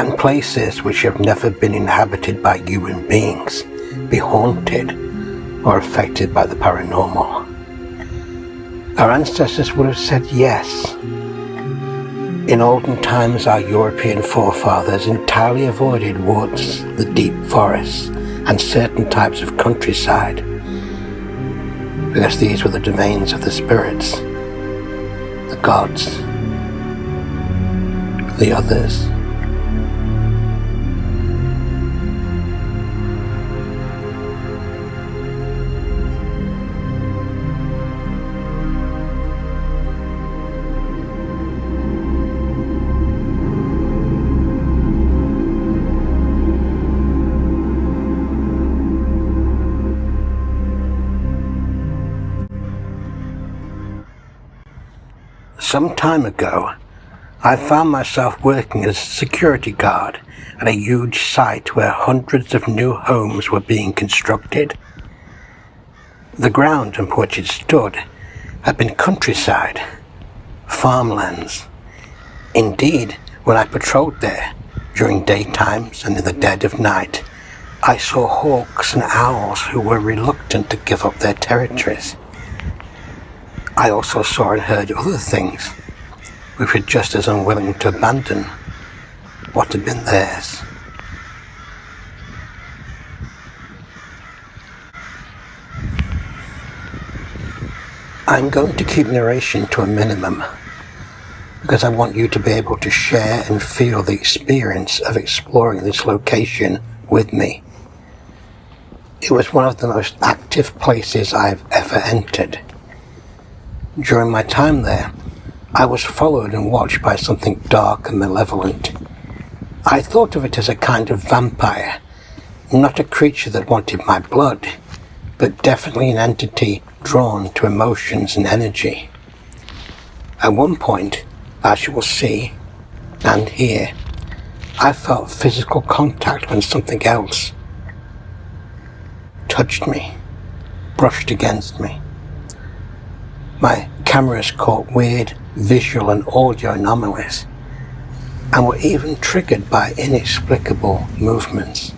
Can places which have never been inhabited by human beings be haunted or affected by the paranormal? Our ancestors would have said yes. In olden times, our European forefathers entirely avoided woods, the deep forests, and certain types of countryside, because these were the domains of the spirits, the gods, the others. Some time ago, I found myself working as a security guard at a huge site where hundreds of new homes were being constructed. The ground on which it stood had been countryside, farmlands. Indeed, when I patrolled there during daytimes and in the dead of night, I saw hawks and owls who were reluctant to give up their territories. I also saw and heard other things which were just as unwilling to abandon what had been theirs. I'm going to keep narration to a minimum because I want you to be able to share and feel the experience of exploring this location with me. It was one of the most active places I've ever entered. During my time there, I was followed and watched by something dark and malevolent. I thought of it as a kind of vampire, not a creature that wanted my blood, but definitely an entity drawn to emotions and energy. At one point, as you will see and hear, I felt physical contact when something else touched me, brushed against me. My cameras caught weird visual and audio anomalies and were even triggered by inexplicable movements.